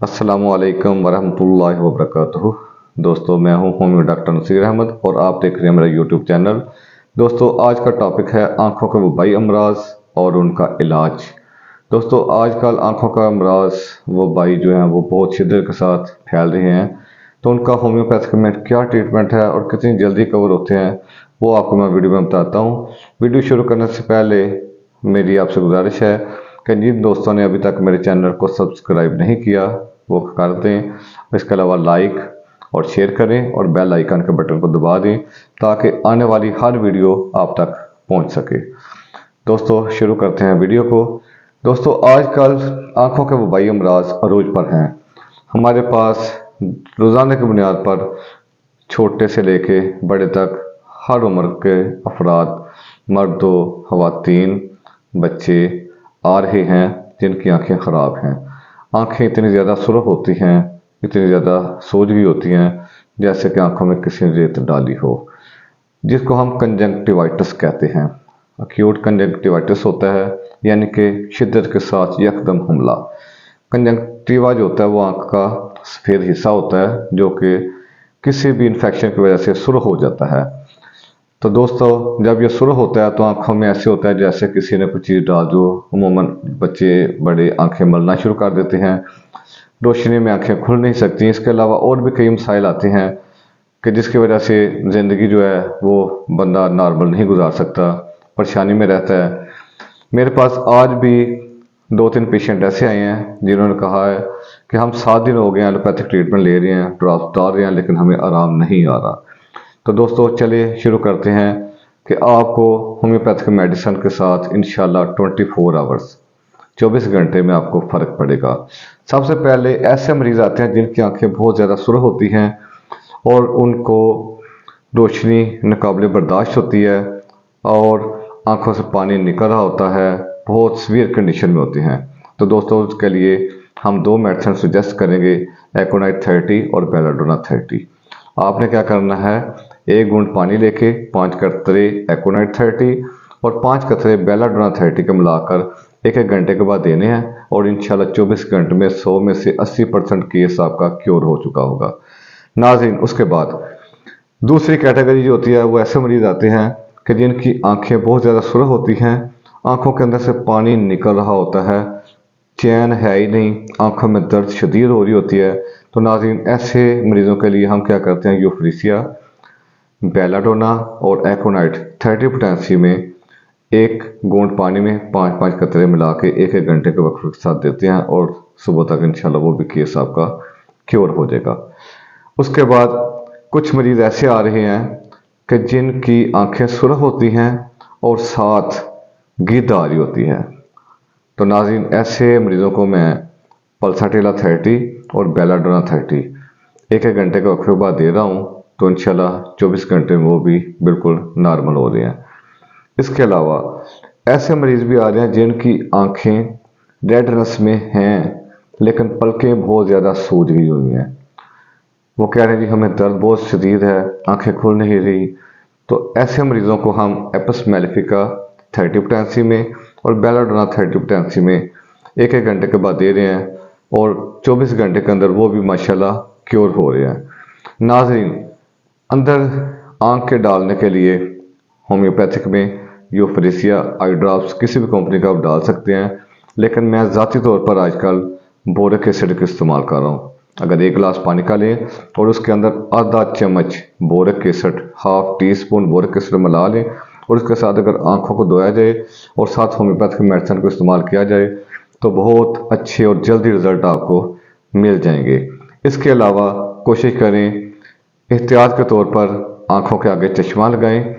अस्सलामुअलैकुम वरहमतुल्लाहि वबरकातुहू। दोस्तों, मैं हूं होम्यो डॉक्टर नसीर अहमद और आप देख रहे हैं मेरा यूट्यूब चैनल। दोस्तों, आज का टॉपिक है आंखों के वबाई अमराज और उनका इलाज। दोस्तों, आजकल आंखों का अमराज वबाई जो है वो बहुत शिद्दत के साथ फैल रहे हैं, तो उनका होम्योपैथिक में क्या ट्रीटमेंट है और कितनी जल्दी कवर होते हैं वो आपको मैं वीडियो में बताता हूँ। वीडियो शुरू करने से पहले मेरी आपसे गुजारिश है कि जिन दोस्तों ने अभी तक मेरे चैनल को सब्सक्राइब नहीं किया वो कर दें। इसके अलावा लाइक और शेयर करें और बेल आइकन के बटन को दबा दें ताकि आने वाली हर वीडियो आप तक पहुंच सके। दोस्तों, शुरू करते हैं वीडियो को। दोस्तों, आजकल आंखों के वबाई अमराज अरूज पर हैं। हमारे पास रोज़ाना की बुनियाद पर छोटे से लेके बड़े तक हर उम्र के अफराद, मर्द हो ख़वातीन, बच्चे आ रहे हैं जिनकी आंखें ख़राब हैं। आंखें इतनी ज़्यादा सुर्ख होती हैं, इतनी ज़्यादा सोज भी होती हैं जैसे कि आंखों में किसी ने रेत डाली हो, जिसको हम कंजंक्टिवाइटिस कहते हैं। अक्यूट कंजंक्टिवाइटिस होता है, यानी कि शिद्दत के साथ यकदम हमला। कंजंक्टिवा जो होता है वो आंख का सफ़ेद हिस्सा होता है जो कि किसी भी इन्फेक्शन की वजह से सुर्ख हो जाता है। तो दोस्तों, जब ये सुर्ख होता है तो आंखों में ऐसे होता है जैसे किसी ने कुछ चीज़ डाल दो। अमूमन बच्चे बड़े आंखें मलना शुरू कर देते हैं, रोशनी में आंखें खुल नहीं सकती। इसके अलावा और भी कई मसाइल आते हैं कि जिसकी वजह से ज़िंदगी जो है वो बंदा नॉर्मल नहीं गुजार सकता, परेशानी में रहता है। मेरे पास आज भी 2-3 पेशेंट ऐसे आए हैं जिन्होंने कहा है कि हम 7 दिन हो गए एलोपैथिक ट्रीटमेंट ले रहे हैं, ड्रॉप्स डाल रहे हैं, लेकिन हमें आराम नहीं आ रहा। तो दोस्तों, चलिए शुरू करते हैं कि आपको होम्योपैथिक मेडिसिन के साथ इंशाल्लाह 24 आवर्स 24 घंटे में आपको फ़र्क पड़ेगा। सबसे पहले ऐसे मरीज़ आते हैं जिनकी आंखें बहुत ज़्यादा सुर्ख होती हैं और उनको रोशनी नाकाबिले बर्दाश्त होती है और आंखों से पानी निकल रहा होता है, बहुत सीवियर कंडीशन में होते हैं। तो दोस्तों, उसके लिए हम 2 मेडिसिन सजेस्ट करेंगे, एकोनाइट 30 और बेलाडोना 30। आपने क्या करना है, 1 घूंट पानी लेके 5 कतरे एकोनाइट 30 और 5 कतरे बेलाडोना 30 के मिलाकर 1-1 घंटे के बाद देने हैं और इंशाल्लाह 24 घंटे में 100 में से 80% केस आपका क्योर हो चुका होगा। नाज़रीन, उसके बाद दूसरी कैटेगरी जो होती है वो ऐसे मरीज आते हैं कि जिनकी आंखें बहुत ज़्यादा सुर्ख होती हैं, आंखों के अंदर से पानी निकल रहा होता है, चैन है ही नहीं, आंखों में दर्द शदीद हो रही होती है। तो नाज़रीन, ऐसे मरीज़ों के लिए हम क्या करते हैं, यूफ्रेसिया, बेलाडोना और एकोनाइट 30 पोटेंसी में 1 घूंट पानी में 5-5 कतरे मिला के 1-1 घंटे के वक्त के साथ देते हैं और सुबह तक इंशाल्लाह वो भी केस आपका क्योर हो जाएगा। उसके बाद कुछ मरीज़ ऐसे आ रहे हैं कि जिनकी आंखें सुर्ख होती हैं और साथ गिद्ध आ रही होती है। तो नाज़रीन, ऐसे मरीज़ों को मैं पल्साटिला 30 और बेलाडोना 30 1-1 घंटे के वक्त के बाद दे रहा हूँ, तो इंशाल्लाह 24 घंटे में वो भी बिल्कुल नॉर्मल हो रहे हैं। इसके अलावा ऐसे मरीज़ भी आ रहे हैं जिनकी आंखें रेडनेस में हैं लेकिन पलकें बहुत ज़्यादा सूज गई हुई हैं। वो कह रहे हैं जी हमें दर्द बहुत शदीद है, आंखें खुल नहीं रही। तो ऐसे मरीज़ों को हम एपिस मेलिफिका 30 पोटेंसी में और बेलाडोना 30 पोटेंसी में 1-1 घंटे के बाद दे रहे हैं और 24 घंटे के अंदर वो भी माशाल्लाह क्योर हो रहे हैं। नाज़रीन, अंदर आंख के डालने के लिए होम्योपैथिक में यूफ्रेसिया आई ड्रॉप्स किसी भी कंपनी का आप डाल सकते हैं, लेकिन मैं ज़ाती तौर पर आजकल बोरिक एसिड का इस्तेमाल कर रहा हूँ। अगर 1 गिलास पानी का लें और उसके अंदर आधा चम्मच boric acid, half tea spoon boric acid मिला लें और उसके साथ अगर आंखों को धोया जाए और साथ होम्योपैथिक मेडिसिन को इस्तेमाल किया जाए तो बहुत अच्छे और जल्दी रिजल्ट आपको मिल जाएंगे। इसके अलावा कोशिश करें एहतियात के तौर पर आंखों के आगे चश्मा लगाएं,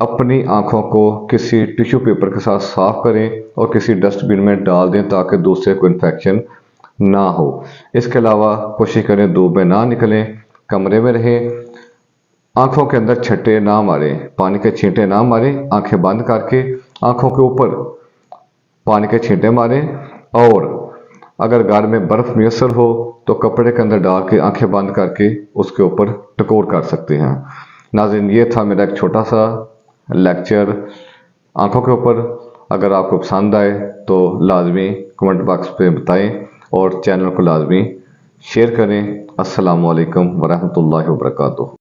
अपनी आंखों को किसी टिश्यू पेपर के साथ साफ करें और किसी डस्टबिन में डाल दें ताकि दूसरे को इन्फेक्शन ना हो। इसके अलावा कोशिश करें धूप में ना निकलें, कमरे में रहें, आंखों के अंदर छट्टे ना मारें, पानी के छींटे ना मारें, आंखें बंद करके आंखों के ऊपर पानी के छींटे मारें और अगर घर में बर्फ़ मैसर हो तो कपड़े के अंदर डाल के आंखें बंद करके उसके ऊपर टकोर कर सकते हैं। नाज़रीन, ये था मेरा एक छोटा सा लेक्चर आंखों के ऊपर। अगर आपको पसंद आए तो लाजमी कमेंट बॉक्स पे बताएं और चैनल को लाजमी शेयर करें। अस्सलामु अलैकुम वरहमतुल्लाहि वबरकातुहू।